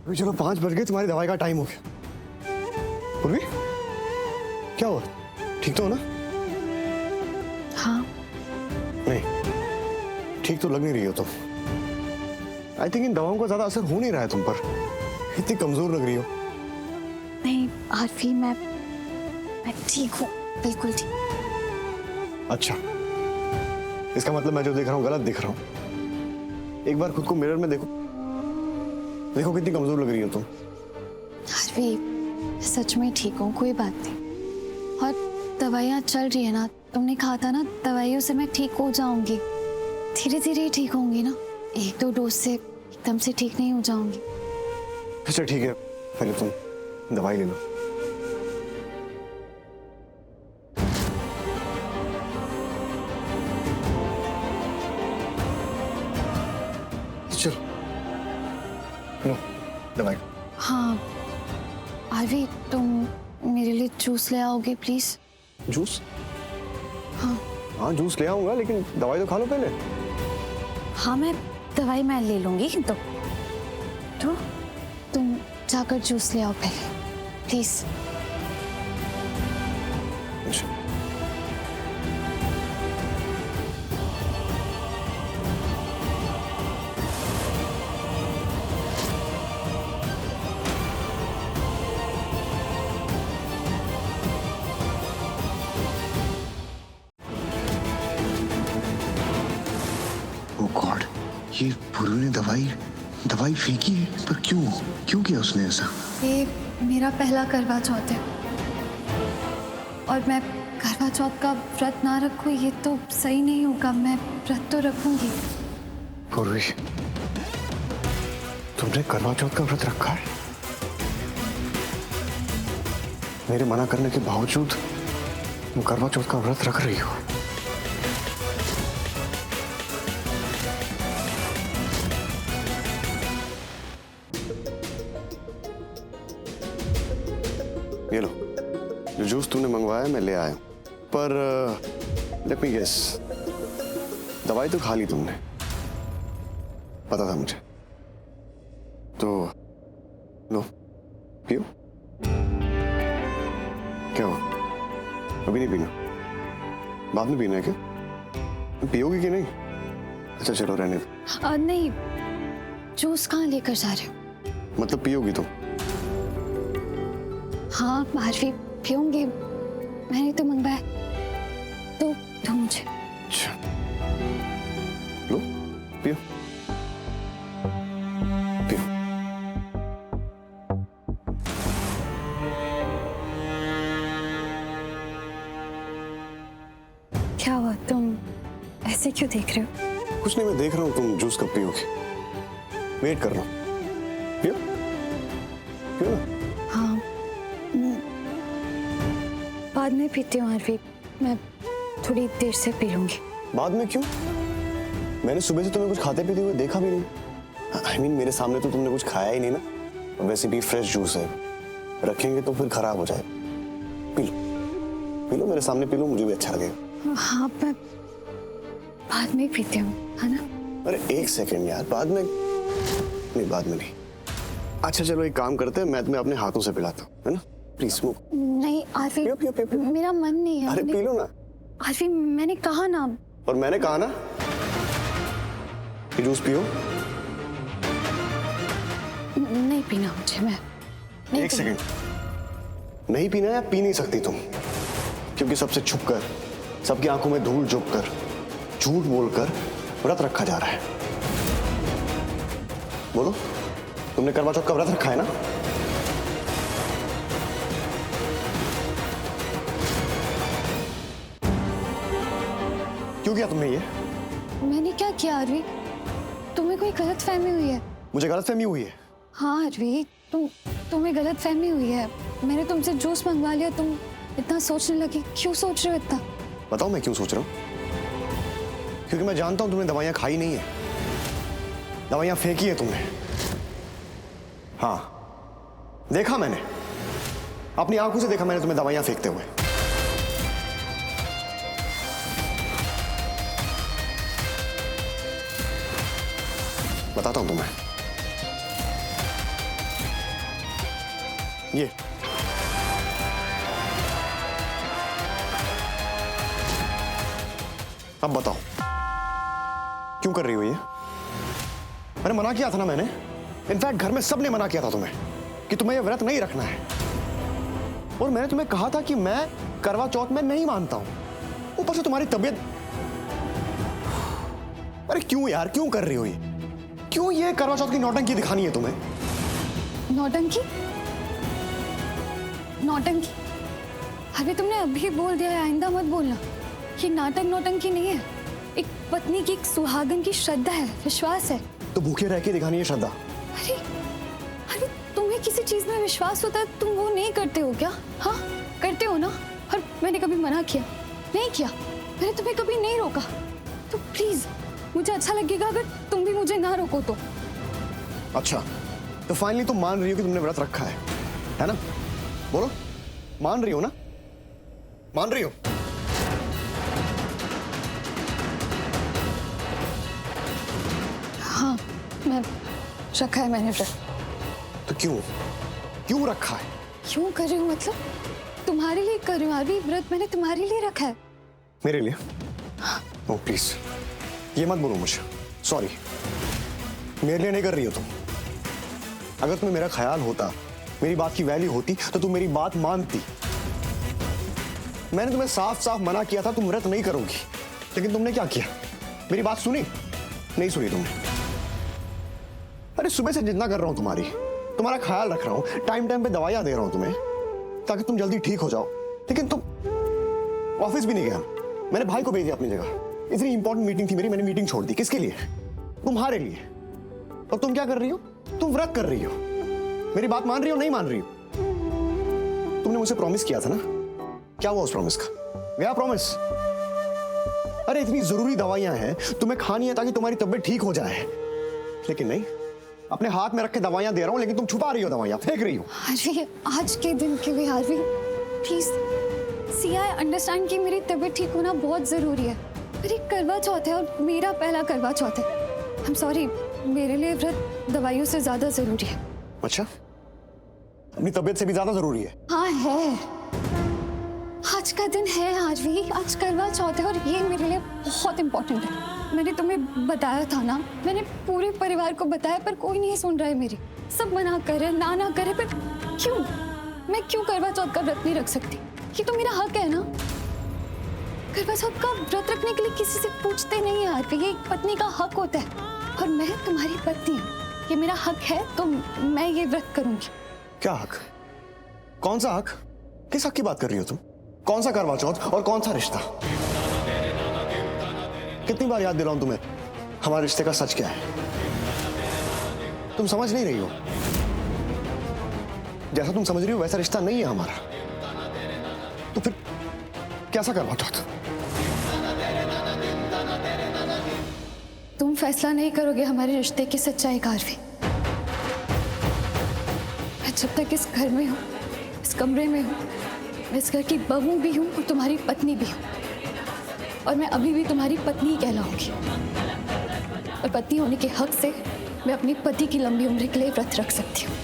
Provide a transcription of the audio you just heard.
अभी चलो 5 बज गए, तुम्हारी दवाई का टाइम हो गया। पूर्वी क्या हुआ, ठीक तो हो ना? हाँ। नहीं ठीक तो लग नहीं रही हो तुम। आई थिंक इन दवाओं का ज्यादा असर हो नहीं रहा है तुम पर, इतनी कमजोर लग रही हो। नहीं आरफी, मैं ठीक हूँ, बिल्कुल ठीक। अच्छा, इसका मतलब मैं जो देख रहा हूँ गलत दिख रहा हूँ। एक बार खुद को मिरर में देखो, देखो कितनी कमजोर लग रही हो तुम। आरफी सच में ठीक हूँ, कोई बात नहीं। और दवाइयाँ चल रही है ना, तुमने कहा था ना दवाइयों से मैं ठीक हो जाऊंगी। धीरे धीरे ठीक होंगी ना, 1-2 डोज से एकदम से ठीक नहीं हो जाऊंगी। अच्छा ठीक है, पहले तुम दवाई ले लो। चलो लो दवाई। हाँ आरवी, तुम मेरे लिए जूस ले आओगे प्लीज? जूस? हाँ। हाँ जूस ले आऊंगा, लेकिन दवाई तो खा लो पहले। हाँ मैं दवाई मैं ले लूंगी, तो तुम जाकर जूस ले आओ पहले प्लीज। अच्छा। ओह गॉड, ये पूर्वी ने दवाई फेंकी है, पर क्यों किया उसने ऐसा? ये मेरा पहला करवा चौथ है और मैं करवा चौथ का व्रत ना रखूं ये तो सही नहीं होगा। मैं व्रत तो रखूंगी। पूर्वी, तुमने करवा चौथ का व्रत रखा है? मेरे मना करने के बावजूद तुम करवा चौथ का व्रत रख रही हो? ये लो, जो जूस तूने मंगवाया मैं ले आया हूं, पर लेट मी गेस, दवाई तो खा ली तुमने, पता था मुझे। तो लो पियो। क्या हो, अभी नहीं पीना? बाद में पीना है क्या? पियोगी कि नहीं? अच्छा चलो रहने दो। नहीं, जूस कहाँ लेकर जा रहे हो? मतलब पियोगी तुम? हाँ आरवी पीऊंगी, मैंने तो मंगवाया, तो मुझे। अच्छा लो पियो पियो। क्या हुआ, तुम ऐसे क्यों देख रहे हो? कुछ नहीं, मैं देख रहा हूँ तुम जूस कब पियोगी, वेट कर रहा हूँ। पियो पियो ना। हाँ बाद में पीती हूँ आरवी, मैं थोड़ी देर से पी लूंगी। बाद में क्यों? मैंने सुबह से तुम्हें कुछ खाते पीते हुए देखा भी नहीं। आई मीन मेरे सामने तो तुमने कुछ खाया ही नहीं ना, और वैसे भी फ्रेश जूस है, रखेंगे तो फिर खराब हो जाए। पी लो मेरे सामने पी लो, मुझे भी अच्छा लगेगा। हाँ मैं बाद में पीती हूँ, है ना? अरे 1 सेकेंड यार, बाद में नहीं, बाद में नहीं। अच्छा चलो एक काम करते हैं, मैं तुम्हें अपने हाथों से पिलाता हूँ, है ना? Please smoke. नहीं आरवी, पियो पियो पियो पियो। मेरा मन नहीं है। अरे पी लो ना। आरवी मैंने कहा ना। और मैंने कहा ना कि जूस पियो। नहीं पीना मुझे, मैं नहीं 1 पीना। सेकेंड, नहीं पीना है? पी नहीं सकती तुम, क्योंकि सबसे छुपकर, सबकी आंखों में धूल झोंककर, झूठ बोलकर व्रत रखा जा रहा है। बोलो, तुमने करवा चौथ का व्रत रखा है ना? क्यों किया तुमने ये? मैंने क्या किया आरवी? तुम्हें कोई गलत फहमी हुई है। मुझे गलतफहमी हुई है? हाँ आरवी, तुम्हें गलत फहमी हुई है। मैंने तुमसे जूस मंगवा लिया, तुम इतना सोचने लगी। क्यों सोच रहे हो इतना? बताओ मैं क्यों सोच रहा हूँ? क्योंकि मैं जानता हूं तुमने दवाइयां खाई नहीं है, दवाइयां फेंकी है तुमने। हाँ देखा मैंने, अपनी आंखों से देखा मैंने तुम्हें दवाइयां फेंकते हुए। बताता हूं तुम्हें, ये अब बताओ क्यों कर रही हो ये? मैंने मना किया था ना, मैंने इनफैक्ट घर में सबने मना किया था तुम्हें कि तुम्हें ये व्रत नहीं रखना है। और मैंने तुम्हें कहा था कि मैं करवा चौथ में नहीं मानता हूं। ऊपर से तुम्हारी तबीयत। अरे क्यों यार, क्यों कर रही हो ये? क्यों ये करवा चौथ की नौटंकी दिखानी है तुम्हें? नौटंकी? नौटंकी? अरे तुमने अभी बोल दिया है, आइंदा मत बोलना। ये नाटक नौटंकी नहीं है, एक पत्नी की, एक सुहागन की श्रद्धा है, विश्वास है। तो भूखे रह के दिखानी है श्रद्धा? अरे अरे तुम्हें किसी चीज में विश्वास होता है, तुम वो नहीं करते हो क्या? हाँ करते हो ना। और मैंने कभी मना किया? नहीं किया। मैंने तुम्हें कभी नहीं रोका। तो प्लीज मुझे अच्छा लगेगा अगर तुम भी मुझे ना रोको तो। अच्छा, तो फाइनली तुम मान रही हो कि तुमने व्रत रखा है ना? बोलो, मान रही हो ना? मान रही हो? हाँ, मैं रखा है मैंने व्रत। तो क्यों रखा है? क्यों कर रही हूँ मतलब? तुम्हारे लिए कर रही हूँ आरवी, व्रत मैंने तुम्हारे लिए रखा है। मेरे लिए? ओह प्लीज, ये मत बोलो मुझे, सॉरी। मेरे लिए नहीं कर रही हो तुम। अगर तुम्हें मेरा ख्याल होता, मेरी बात की वैल्यू होती, तो तुम मेरी बात मानती। मैंने तुम्हें साफ साफ मना किया था तुम व्रत नहीं करोगी, लेकिन तुमने क्या किया? मेरी बात सुनी? नहीं सुनी तुमने। अरे सुबह से जितना कर रहा हूं तुम्हारा ख्याल रख रहा हूं, टाइम टाइम पे दवाइयां दे रहा हूं तुम्हें ताकि तुम जल्दी ठीक हो जाओ, लेकिन तुम ऑफिस भी नहीं गया। मैंने भाई को भेज दिया अपनी जगह। इतनी इंपॉर्टेंट मीटिंग थी मेरी, मैंने मीटिंग छोड़ दी। किसके लिए? तुम्हारे लिए। और तुम क्या कर रही हो? तुम व्रत कर रही हो। मेरी बात मान रही हो? नहीं मान रही हो? तुमने मुझसे प्रॉमिस किया था ना, क्या हुआ उस प्रॉमिस का? गया प्रॉमिस? अरे इतनी जरूरी दवाइयां हैं, तुम्हें खानी है ताकि तुम्हारी तबीयत ठीक हो जाए, लेकिन नहीं। अपने हाथ में रख के दवाइयां दे रहा हूं, लेकिन तुम छुपा रही हो दवाइयां, फेंक रही हो। आरवी, आज के दिन के लिए Aarvi please see, I understand कि मेरी तबीयत ठीक होना बहुत जरूरी है। मेरी करवा चौथ है और मेरा पहला करवा चौथ है। आई एम सॉरी, मेरे लिए व्रत दवाइयों से ज्यादा जरूरी है। अच्छा, अपनी तबीयत से भी ज्यादा जरूरी है? हाँ है, आज का दिन है आरवी, आज करवा चौथ है और ये मेरे लिए बहुत इंपॉर्टेंट है। मैंने तुम्हें बताया था ना, मैंने पूरे परिवार को बताया, पर कोई नहीं सुन रहा है मेरी। सब मना करे, ना करे, पर क्यों? मैं क्यों करवा चौथ का व्रत नहीं रख सकती? ये तो मेरा हक है ना। करवा चौथ का व्रत रखने के लिए किसी से पूछते नहीं है आरवी, ये एक पत्नी का हक होता है। और मैं तुम्हारी पत्नी हूँ, ये मेरा हक है, तो मैं ये व्रत करूंगी। क्या हक? कौन सा हक? किस हक की बात कर रही हो तुम? कौन सा करवा चौथ और कौन सा रिश्ता? कितनी बार याद दिलाऊं तुम्हें हमारे रिश्ते का सच क्या है? तुम समझ नहीं रही हो। जैसा तुम समझ रही हो वैसा रिश्ता नहीं है हमारा। तो फिर कैसा करवा चौथ? तुम फैसला नहीं करोगे हमारे रिश्ते की सच्चाई का आरवी। मैं जब तक इस घर में हूँ, इस कमरे में हूँ, मैं इस घर की बहू भी हूँ और तुम्हारी पत्नी भी हूँ, और मैं अभी भी तुम्हारी पत्नी कहलाऊंगी। और पत्नी होने के हक से मैं अपनी पति की लंबी उम्र के लिए व्रत रख सकती हूँ।